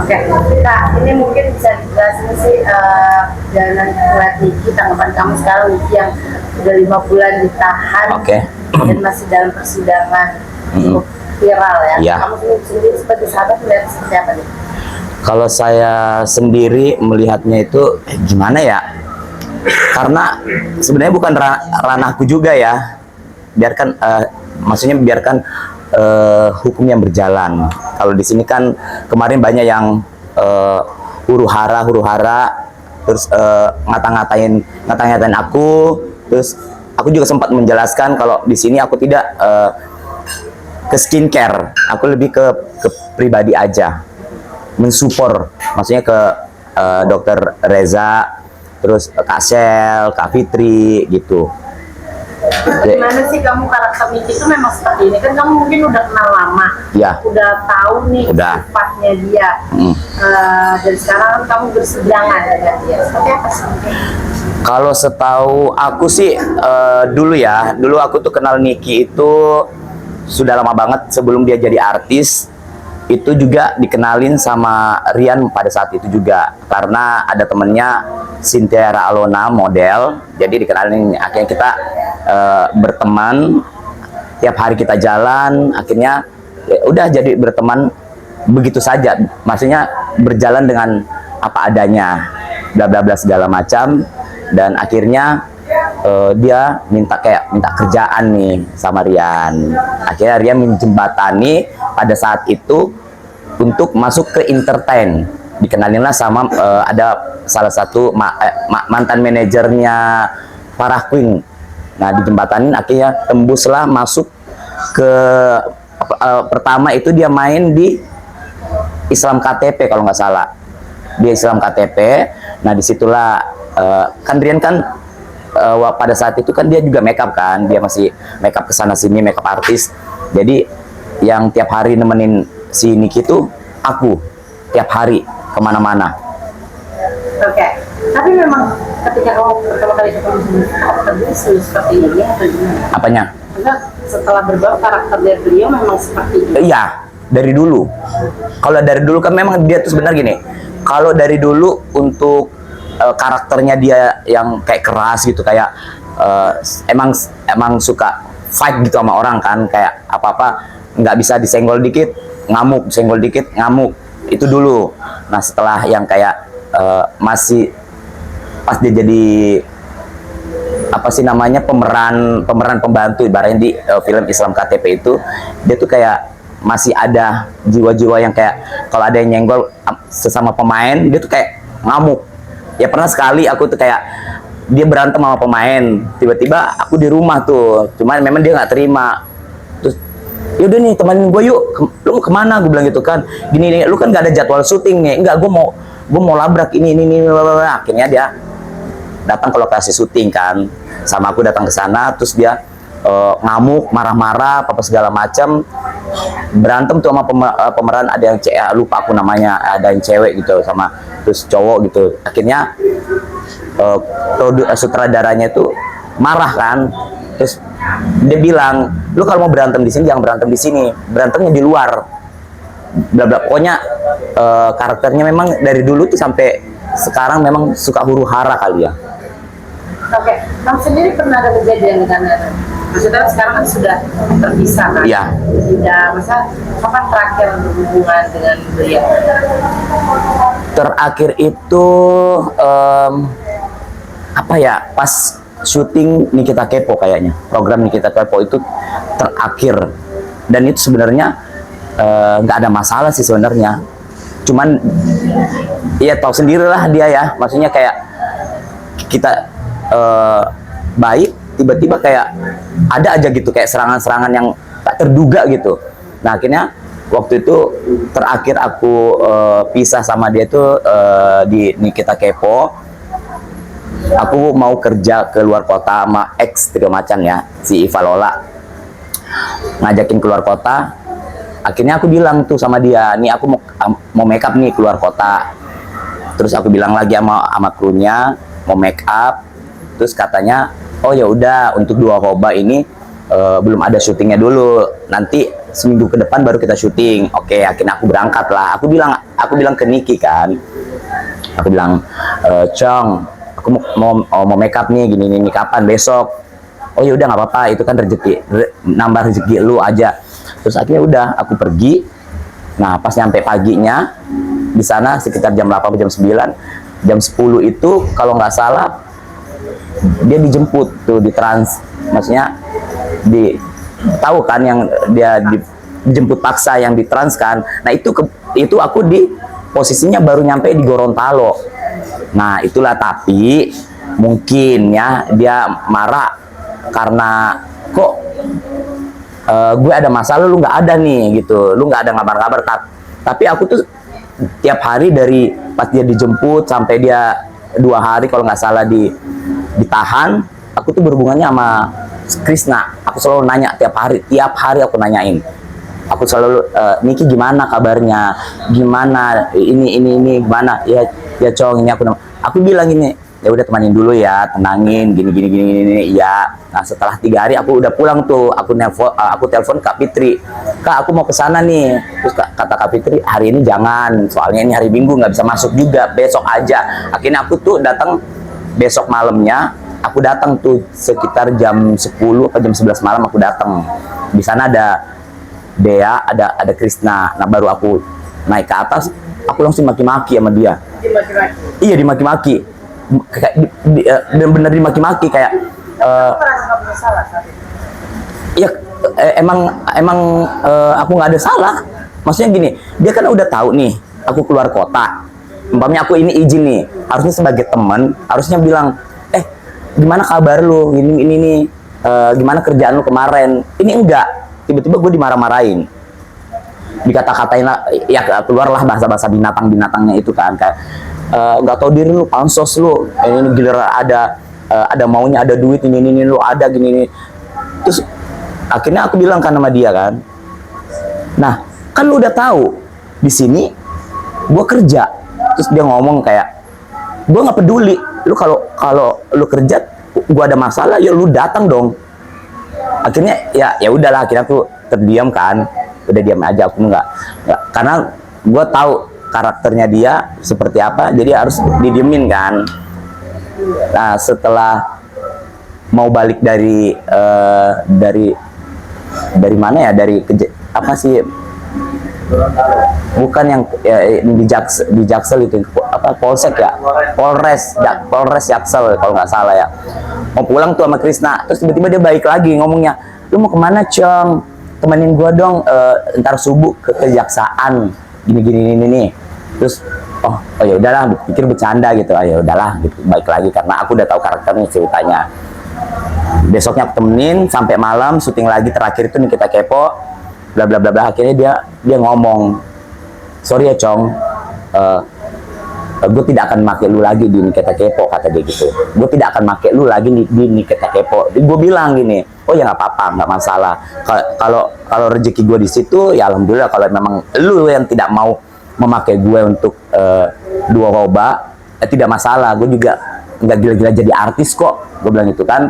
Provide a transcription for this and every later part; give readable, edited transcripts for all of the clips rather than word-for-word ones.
Oke, Kak, ini mungkin bisa dijelasin sih perjalanan ngeliat Niki, tanggapan kamu sekarang Niki yang udah 5 bulan ditahan dan masih dalam persidangan cukup viral ya. Iya. Kamu sendiri sebagai sahabat melihat seperti apa nih? Kalau saya sendiri melihatnya itu gimana ya? Karena sebenarnya bukan ranahku juga ya. Biarkan, maksudnya biarkan hukum yang berjalan. Kalau di sini kan kemarin banyak yang huru hara, terus ngata-ngatain aku. Terus aku juga sempat menjelaskan kalau di sini aku tidak ke skincare, aku lebih ke pribadi aja, mensupport, maksudnya ke dokter Reza, terus Kak Sel, Kak Fitri gitu. Bagaimana sih kamu karakter Niki itu memang seperti ini? Kan kamu mungkin udah kenal lama, ya, udah tahu nih sifatnya dia. Dan sekarang kan kamu berseberangan dengan dia. Seperti apa sih? Kalau setahu aku sih dulu aku tuh kenal Niki itu sudah lama banget sebelum dia jadi artis. Itu juga dikenalin sama Rian pada saat itu juga, karena ada temennya Cynthia Alona model, jadi dikenalin. Akhirnya kita berteman, tiap hari kita jalan, akhirnya ya udah jadi berteman begitu saja, maksudnya berjalan dengan apa adanya, bla bla bla segala macam. Dan akhirnya dia minta kerjaan nih sama Rian. Akhirnya Rian menjembatani pada saat itu untuk masuk ke entertain. Dikenalinlah sama ada salah satu mantan manajernya Farah Queen. Nah, dijembatanin, akhirnya tembuslah masuk ke pertama itu dia main di Islam KTP kalau nggak salah. Dia Islam KTP. Nah, disitulah kan Rian kan pada saat itu kan dia juga makeup kan, dia masih makeup kesana sini, makeup artis. Jadi yang tiap hari nemenin si Niki itu aku, tiap hari kemana-mana. Oke, tapi memang ketika kamu pertama kali ketemu karakter dia seperti ini atau gimana? Apanya? Enggak, setelah berbaur karakter dari beliau memang seperti ini. Iya, dari dulu. Kalau dari dulu kan memang dia tuh sebenarnya gini. Kalau dari dulu untuk karakternya dia yang kayak keras gitu, kayak emang suka fight gitu sama orang kan, kayak apa-apa nggak bisa disenggol dikit ngamuk, senggol dikit ngamuk, itu dulu. Nah, setelah yang kayak masih pas dia jadi apa sih namanya, pemeran pembantu ibaratnya di film Islam KTP itu, dia tuh kayak masih ada jiwa-jiwa yang kayak kalau ada yang nyenggol sesama pemain dia tuh kayak ngamuk. Ya pernah sekali aku tuh kayak dia berantem sama pemain, tiba-tiba aku di rumah tuh, cuman memang dia nggak terima. Terus yaudah nih temenin gue yuk, lu mau kemana, gue bilang gitu kan, gini lu kan nggak ada jadwal syuting nih. Enggak, gue mau labrak ini akhirnya dia datang ke lokasi syuting kan, sama aku datang ke sana. Terus dia ngamuk, marah-marah, apa segala macam, berantem tuh sama pemeran. Ada yang lupa aku namanya, ada yang cewek gitu sama terus cowok gitu. Akhirnya sutradaranya itu marah kan, terus dia bilang, lu kalau mau berantem di sini jangan berantem di sini, berantemnya di luar, bla bla. Pokoknya karakternya memang dari dulu tuh sampai sekarang memang suka huru hara kali ya. Oke, kamu sendiri pernah ada kejadian dengan maksudnya sekarang kan sudah terpisah kan? Iya. Tidak, masa kapan terakhir berhubungan dengan beliau? Terakhir itu apa ya, pas syuting Nikita Kepo kayaknya, program Nikita Kepo itu terakhir. Dan itu sebenarnya nggak ada masalah sih sebenarnya, cuman ya tahu sendirilah dia ya, maksudnya kayak kita baik, tiba-tiba kayak ada aja gitu kayak serangan-serangan yang tak terduga gitu. Nah, akhirnya waktu itu terakhir aku pisah sama dia tuh di Nikita Kepo. Aku mau kerja ke luar kota sama ex segala macam ya, si Iva Lola ngajakin keluar kota. Akhirnya aku bilang tuh sama dia, nih aku mau make up nih keluar kota. Terus aku bilang lagi sama krunya mau make up. Terus katanya, oh ya udah, untuk 2 hoba ini belum ada syutingnya dulu, nanti seminggu ke depan baru kita syuting. Oke, akhirnya aku berangkat lah. Aku bilang ke Niki kan, aku bilang, Cong, aku mau make up nih, gini kapan, besok? Oh ya udah nggak apa-apa, itu kan rezeki, nambah rezeki lu aja. Terus akhirnya udah aku pergi. Nah pas nyampe paginya di sana sekitar jam 8 jam 9, jam 10 itu kalau nggak salah dia dijemput tuh di trans, maksudnya tahu kan yang dia dijemput paksa yang di trans kan. Nah itu aku di posisinya baru nyampe di Gorontalo. Nah itulah, tapi mungkin ya dia marah karena kok gue ada masalah, lu nggak ada nih gitu, lu nggak ada ngabar-ngabar. Tapi aku tuh tiap hari dari pas dia dijemput sampai dia 2 hari kalau nggak salah ditahan, aku tuh berhubungannya sama Krisna. Aku selalu nanya tiap hari aku nanyain. Aku selalu, Niki gimana kabarnya, gimana ini gimana ya Cong, ini aku bilang gini, ya udah temanin dulu ya, tenangin, gini ya. Nah setelah 3 hari aku udah pulang tuh, aku telepon Kak Fitri, Kak aku mau ke sana nih. Terus kata Kak Fitri, hari ini jangan, soalnya ini hari Minggu nggak bisa masuk juga, besok aja. Akhirnya aku tuh datang besok malamnya, aku datang tuh sekitar jam 10 atau jam 11 malam aku datang. Di sana ada Dea, ada Krisna. Nah baru aku naik ke atas, aku langsung maki-maki sama dia. Dimaki-maki. Iya dimaki-maki, kayak bener-bener dimaki-maki kayak. Merasa kamu bersalah saat itu? Ya emang aku nggak ada salah. Maksudnya gini, dia kan udah tahu nih aku keluar kota. Umpamanya aku ini izin nih, harusnya sebagai teman harusnya bilang, gimana kabar lu, ini nih, gimana kerjaan lu kemarin. Ini enggak, tiba-tiba gue dimarah-marahin, dikata-katain lah, ya keluarlah bahasa-bahasa binatang-binatangnya itu kan, kayak nggak tahu diri lu, pansos lu, ini giliran ada maunya, ada duit, ini lu ada gini. Terus akhirnya aku bilang kan sama dia kan, nah kan lu udah tahu di sini gue kerja. Terus dia ngomong kayak, gue nggak peduli lu, kalau lu kerja gue ada masalah ya lu datang dong. Akhirnya ya udahlah, akhirnya aku terdiam kan, udah diam aja, aku nggak, karena gue tahu karakternya dia seperti apa, jadi harus didiemin kan. Nah setelah mau balik dari mana ya, apa sih, bukan yang ya, di Jaksel itu, apa, Polsek ya, Polres Jaksel kalau nggak salah ya. Mau pulang tuh sama Krisna, terus tiba-tiba dia balik lagi ngomongnya, lu mau kemana Cong, temenin gua dong, ntar subuh ke kejaksaan, gini nih. Terus oh ya udahlah, pikir bercanda gitu, ya udahlah gitu, baik lagi karena aku udah tahu karakternya, ceritanya. Besoknya aku temenin sampai malam, syuting lagi terakhir itu nih kita kepo, bla bla bla bla. Akhirnya dia ngomong, sorry ya Cong, gue tidak akan make lu lagi di Nikita Kepo, kata dia gitu. Gue tidak akan make lu lagi di Nikita Kepo. Gue bilang gini, oh ya nggak apa-apa, nggak masalah. Kalau rezeki gue di situ, ya alhamdulillah. Kalau memang lu yang tidak mau memakai gue untuk dua roba, tidak masalah. Gue juga nggak gila-gila jadi artis kok. Gue bilang itu kan.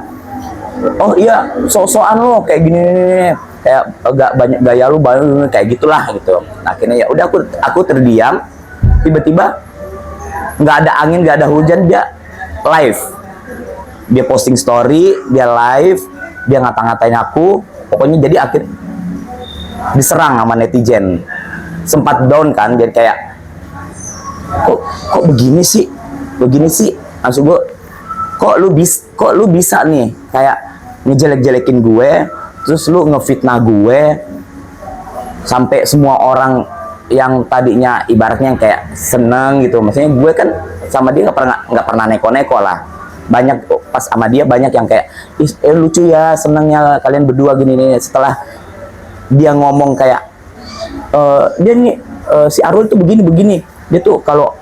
Oh iya, so-soan lo kayak gini, kayak agak banyak gaya lu, kayak gitulah gitu. Akhirnya ya udah, aku terdiam. Tiba-tiba nggak ada angin, nggak ada hujan, dia live, dia posting story, dia live, dia ngata-ngatain aku. Pokoknya jadi akhir diserang sama netizen, sempat down kan, jadi kayak kok begini sih, maksud gue, kok lu bisa nih kayak ngejelek-jelekin gue, terus lu ngefitnah gue sampai semua orang yang tadinya ibaratnya yang kayak seneng gitu. Maksudnya gue kan sama dia nggak pernah neko-neko lah. Banyak pas sama dia banyak yang kayak lucu ya, senengnya kalian berdua gini nih. Setelah dia ngomong kayak dia nih si Arul tuh begini, dia tuh kalau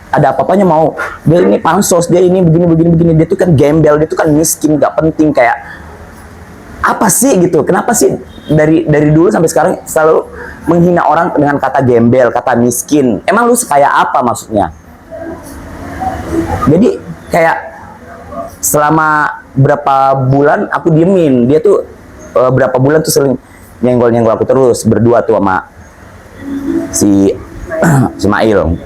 ada apa-apanya mau, dia ini pansos, dia ini begini, dia tuh kan gembel, dia tuh kan miskin, nggak penting. Kayak apa sih gitu, kenapa sih dari dulu sampai sekarang selalu menghina orang dengan kata gembel, kata miskin? Emang lu sekaya apa maksudnya? Jadi kayak selama berapa bulan aku diemin, dia tuh berapa bulan tuh sering nyenggol aku terus berdua tuh sama si Ismail.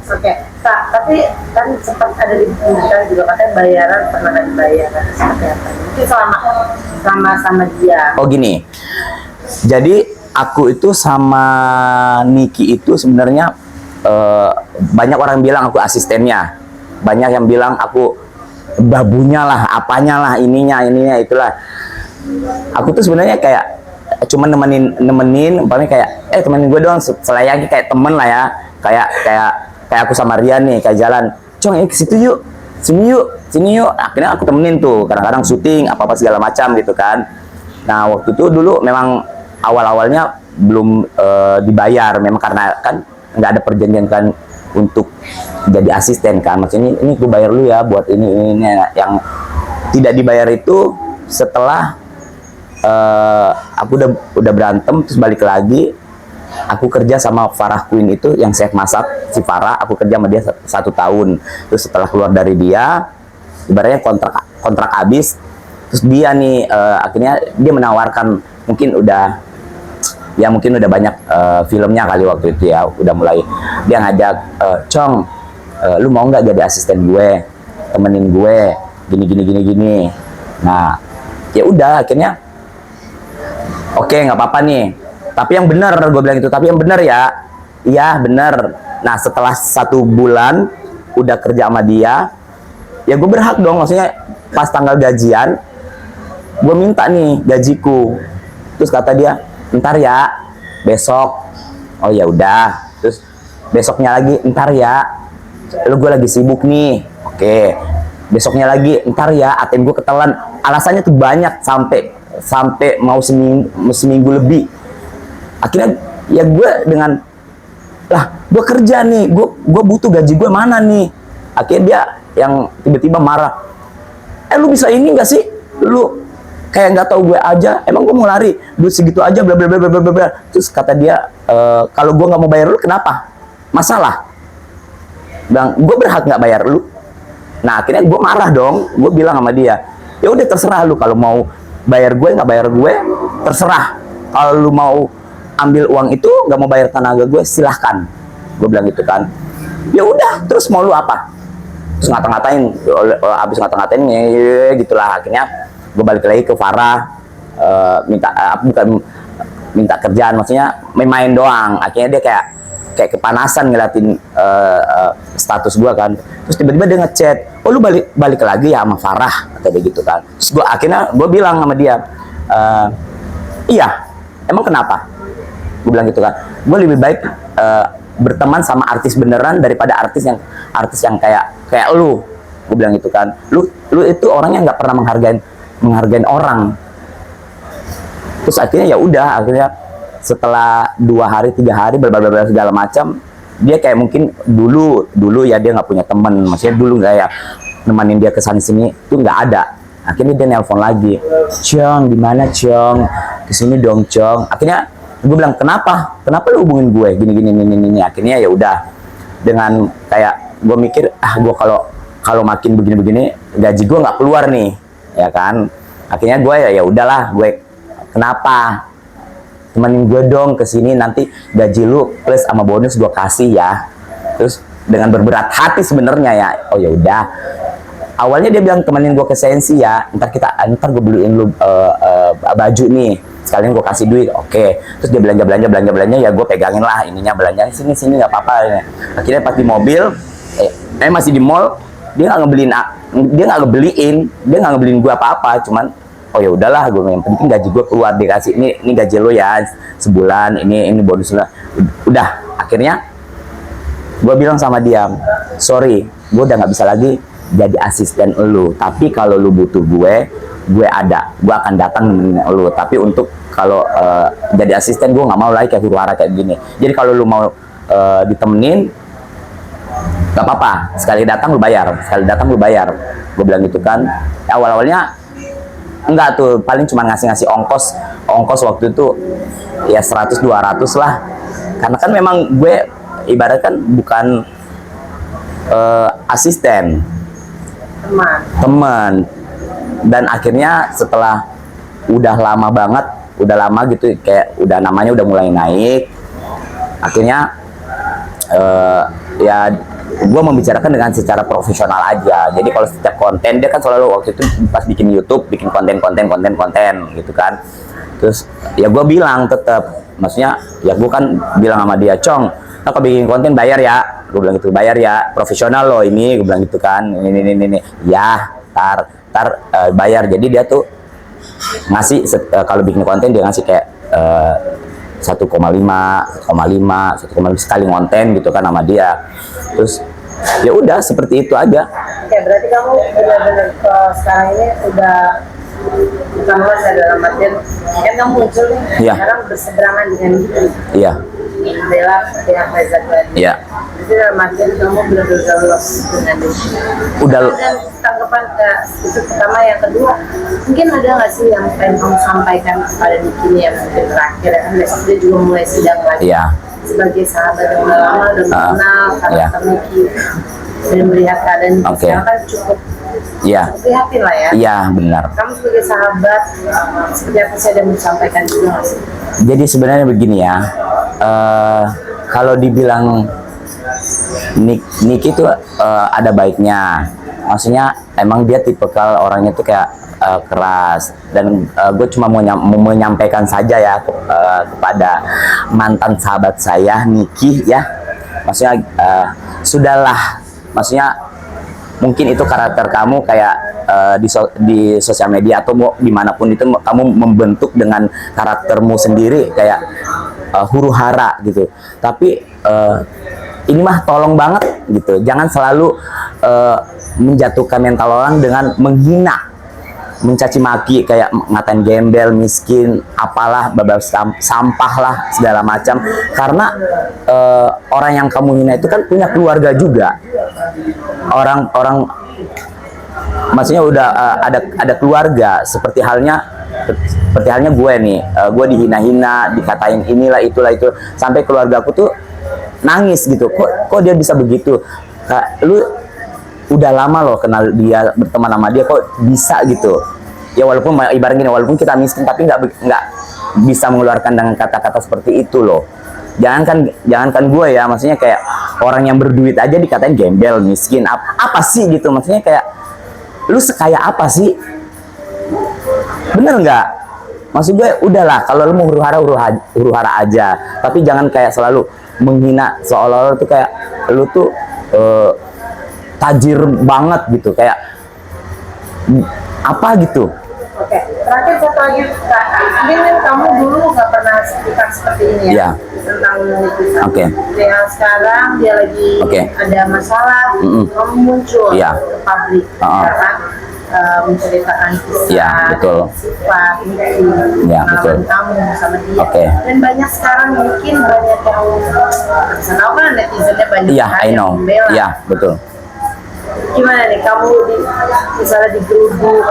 Oke, Kak, tapi kan sempat ada di pembicaraan juga katanya bayaran pernah ada bayaran seperti apa? Itu sama dia. Oh gini, jadi aku itu sama Niki itu sebenarnya banyak orang bilang aku asistennya, banyak yang bilang aku babunya lah, apanya lah, ininya itulah. Aku tuh sebenarnya kayak cuma nemenin, umpamanya kayak temenin gue doang, selayaknya kayak temen lah ya, kayak aku sama Rian nih, kayak jalan, Cong ke situ yuk, sini yuk. Akhirnya aku temenin tuh, kadang-kadang syuting apa segala macam gitu kan. Nah waktu itu dulu memang awal-awalnya belum dibayar, memang karena kan nggak ada perjanjian kan untuk jadi asisten kan, maksudnya ini gue bayar lu ya buat ini. Yang tidak dibayar itu setelah aku udah berantem terus balik lagi, aku kerja sama Farah Queen itu yang chef masak, si Farah, aku kerja sama dia 1 tahun. Terus setelah keluar dari dia, ibaratnya kontrak habis, terus dia nih akhirnya dia menawarkan, mungkin udah banyak filmnya kali waktu itu ya, udah mulai dia ngajak, Cong, lu mau nggak jadi asisten gue, temenin gue gini. Nah ya udah akhirnya oke, nggak apa-apa nih, tapi yang bener, gue bilang itu, tapi yang bener ya. Iya bener. Nah setelah 1 bulan udah kerja sama dia, ya gue berhak dong, maksudnya pas tanggal gajian gue minta nih gajiku. Terus kata dia, ntar ya, besok. Oh ya udah. Terus besoknya lagi, ntar ya, lu gue lagi sibuk nih. Oke, besoknya lagi, ntar ya, ATM gue ketelan. Alasannya tuh banyak, sampai mau seminggu lebih. Akhirnya ya gue dengan, lah gue kerja nih, gue butuh gaji gue mana nih. Akhirnya dia yang tiba-tiba marah, lu bisa ini gak sih, lu kayak nggak tahu gue aja, emang gue mau lari duit segitu aja, bla bla bla bla bla. Terus kata dia, kalau gue nggak mau bayar lu kenapa, masalah? Bilang, gue berhak nggak bayar lu. Nah akhirnya gue marah dong, gue bilang sama dia, ya udah terserah lu, kalau mau bayar gue nggak bayar gue terserah. Kalau lu mau ambil uang itu nggak mau bayar tenaga gue, silahkan. Gue bilang gitu kan. Ya udah, terus mau lu apa? Terus ngata-ngatain, abis ngata-ngatain gitulah. Akhirnya gue balik lagi ke Farah, bukan minta kerjaan, maksudnya main-main doang. Akhirnya dia kayak kepanasan ngeliatin status gue kan. Terus tiba-tiba dia ngechat, oh lu balik lagi ya sama Farah, kata dia gitu kan. Terus akhirnya gue bilang sama dia, iya, emang kenapa? Gue bilang gitu kan, gue lebih baik berteman sama artis beneran daripada artis yang kayak lu. Gue bilang gitu kan, lu itu orangnya nggak pernah menghargain orang. Terus akhirnya ya udah, akhirnya setelah 2 hari 3 hari berbagai segala macam, dia kayak mungkin dulu ya dia nggak punya teman, maksudnya dulu nggak ya nemanin dia kesana sini tuh nggak ada. Akhirnya dia nelpon lagi, Cong gimana Cong, kesini dong Cong. Akhirnya gue bilang, kenapa lu hubungin gue gini. Akhirnya ya udah, dengan kayak gue mikir, gue kalau makin begini gaji gue nggak keluar nih, ya kan. Akhirnya gue ya udahlah, gue kenapa, temenin gue dong kesini, nanti gaji lu plus sama bonus gue kasih ya. Terus dengan berberat hati sebenarnya ya, oh ya udah. Awalnya dia bilang temenin gue ke Sensi ya, ntar gue beliin lu baju nih, sekalian gue kasih duit. Oke. Terus dia belanja ya, gue pegangin lah ininya, belanja sini nggak apa-apa. Akhirnya pas di mobil, masih di mall, dia nggak ngebeliin gue apa-apa, cuman oh ya udahlah, gue yang penting gaji gue keluar, dikasih ini gaji lo ya sebulan, ini bonus lah. Udah, akhirnya gue bilang sama dia, sorry, gue udah nggak bisa lagi jadi asisten lu, tapi kalau lu butuh gue akan datang nemenin lu. Tapi untuk kalau jadi asisten gue nggak mau lagi kayak huru-hara kayak gini. Jadi kalau lu mau ditemenin nggak apa-apa, sekali datang lu bayar. Gue bilang gitu kan. Awal-awalnya enggak tuh, paling cuma ngasih ongkos waktu itu ya 100-200 lah, karena kan memang gue ibaratkan bukan asisten, teman. Dan akhirnya setelah udah lama banget, udah lama gitu, kayak udah namanya udah mulai naik. Akhirnya ya gue membicarakan dengan secara profesional aja. Jadi kalau setiap konten, dia kan selalu waktu itu pas bikin YouTube bikin konten gitu kan. Terus ya gue bilang tetap, maksudnya ya gue kan bilang sama dia, Cong, kalau bikin konten bayar ya, gue bilang gitu, bayar ya, profesional loh ini, gue bilang gitu kan, ini ya, bayar. Jadi dia tuh ngasih kalau bikin konten dia ngasih kayak 1,5 sekali konten gitu kan sama dia. Terus ya udah seperti itu aja. Oke, berarti kamu benar-benar sekarang ini udah bukan luas ya, dalam artian kan kamu muncul nih sekarang berseberangan dengan Iya. Bella dengan Reza tadi. Iya. Jadi dalam artian kamu benar-benar luas dengan dia. Udah. Dan tanggapan itu pertama, yang kedua mungkin ada nggak sih yang pengen kamu sampaikan kepada Niki yang mungkin terakhir ya, kan besok dia juga mulai sidang lagi. Iya. Sebagai sahabat yang udah lama udah mengenal karakter Niki dan melihat keadaan Niki sekarang kan cukup prihatin lah ya. Iya, benar. Kamu sebagai sahabat seperti apa sih, ada yang disampaikan juga nggak sih? Jadi sebenarnya begini ya, kalau dibilang Niki itu ada baiknya. Maksudnya emang dia tipikal orangnya tuh kayak keras, dan gue cuma mau menyampaikan saja ya kepada mantan sahabat saya Niki ya. Maksudnya sudahlah, maksudnya mungkin itu karakter kamu kayak di sosial media atau dimanapun itu kamu membentuk dengan karaktermu sendiri kayak huru hara gitu. Tapi ini mah tolong banget gitu, jangan selalu menjatuhkan mental orang dengan menghina, mencaci maki, kayak ngatain gembel, miskin, apalah, babak sampah lah, segala macam. Karena orang yang kamu hina itu kan punya keluarga juga. Orang maksudnya udah ada keluarga, seperti halnya gue nih, gue dihina-hina, dikatain inilah itulah itu, sampai keluarga aku tuh nangis gitu. Kok dia bisa begitu? Lu udah lama loh kenal dia, berteman sama dia, kok bisa gitu ya? Walaupun ibaratnya gini, walaupun kita miskin tapi nggak bisa mengeluarkan dengan kata-kata seperti itu loh. Jangankan gue ya, maksudnya kayak orang yang berduit aja dikatain gembel, miskin, apa sih gitu. Maksudnya kayak lu sekaya apa sih? Bener nggak? Maksud gue udahlah, kalau lu mau huru hara aja, tapi jangan kayak selalu menghina, seolah-olah tuh kayak lu tuh tajir banget gitu, kayak apa gitu. Oke, terakhir satu lagi Kak, mungkin kamu dulu nggak pernah cerita seperti ini ya, tentang Niki. Yang sekarang dia lagi ada masalah, kamu muncul ke publik, ya kan? Menceritakan kisah, sifat, pengalaman kamu bersama dia. Dan banyak sekarang mungkin banyak yang tahu kan, netizennya banyak yang membela. Iya, betul. Gimana nih kamu misalnya digeruduk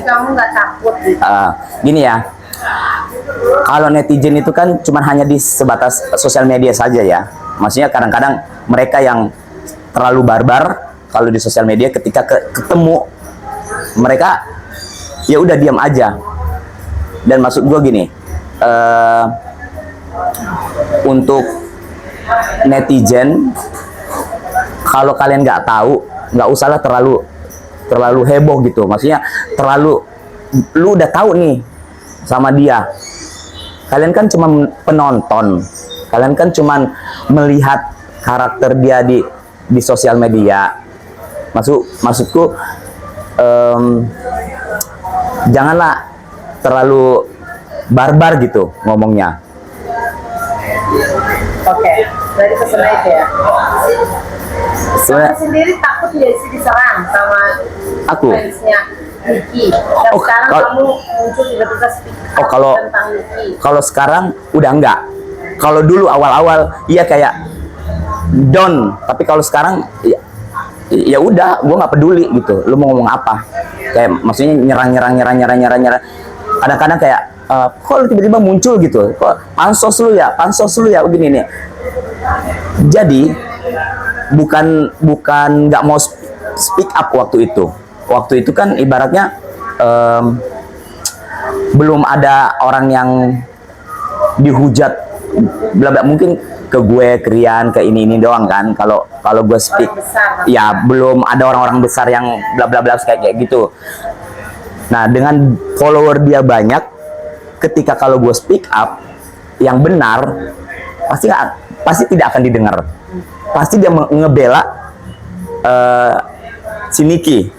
kamu nggak takut gitu? Gini ya, kalau netizen itu kan cuma hanya di sebatas sosial media saja ya. Maksudnya kadang-kadang mereka yang terlalu barbar kalau di sosial media, ketika ketemu mereka ya udah diam aja. Dan maksud gue gini, untuk netizen, kalau kalian nggak tahu, nggak usahlah terlalu heboh gitu. Maksudnya lu udah tahu nih sama dia, kalian kan cuma penonton, kalian kan cuma melihat karakter dia di sosial media. Maksudku janganlah terlalu barbar gitu ngomongnya. Oke, dari pesan itu ya. Kamu sendiri takut nggak sih diserang sama fansnya Niki? Dan sekarang kamu muncul tiba-tiba speak up tentang Niki. Kalau sekarang udah enggak. Kalau dulu awal-awal iya kayak down, tapi kalau sekarang ya udah, gue nggak peduli gitu. Lu mau ngomong apa? Kayak maksudnya nyerang. Kadang-kadang kayak kok lu tiba-tiba muncul gitu, kok pansos lu ya begini nih. Jadi bukan nggak mau speak up waktu itu, waktu itu kan ibaratnya belum ada orang yang dihujat bla bla, mungkin ke gue, ke Rian, ke ini doang kan. Kalau gue speak besar, ya belum ada orang-orang besar yang bla bla bla kayak gitu. Nah, dengan follower dia banyak, ketika kalau gue speak up yang benar, pasti tidak akan didengar. Pasti dia ngebela si Niki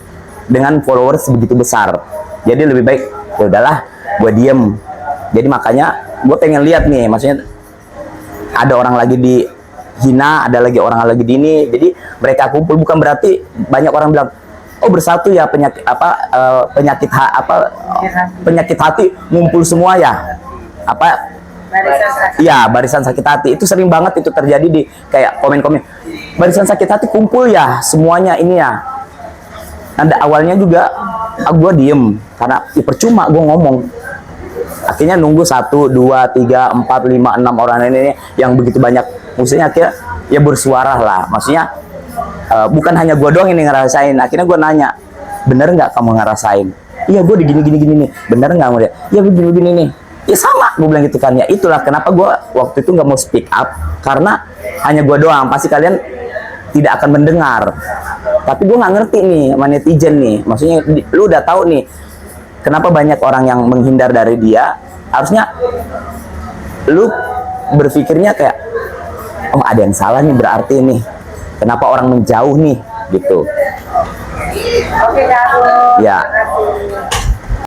dengan follower sebegitu besar. Jadi lebih baik ya udahlah, gue diem. Jadi makanya gue pengen lihat nih, maksudnya ada orang lagi dihina, ada lagi orang lagi di ini. Jadi mereka kumpul, bukan berarti banyak orang bilang, oh bersatu ya penyakit hati ngumpul semua ya. Barisan sakit hati itu sering banget itu terjadi di kayak komen-komen. Barisan sakit hati kumpul ya semuanya ini ya. Nah, awalnya juga gue diem karena percuma gue ngomong. Akhirnya nunggu 1, 2, 3, 4, 5, 6 orang ini yang begitu banyak. Maksudnya akhirnya ya bersuara lah. Maksudnya bukan hanya gue doang ini ngerasain. Akhirnya gue nanya, bener nggak kamu ngerasain? Iya, gue gini nih. Bener nggak mau dia? Iya, gue gini nih. Ya sama, gue bilang gitu kan. Ya itulah kenapa gue waktu itu nggak mau speak up, karena hanya gue doang. Pasti kalian tidak akan mendengar. Tapi gue nggak ngerti nih sama netizen nih. Maksudnya lu udah tahu nih kenapa banyak orang yang menghindar dari dia. Harusnya lu berpikirnya kayak, oh ada yang salah nih berarti nih. Kenapa orang menjauh nih gitu. Oke, Kak. Ya.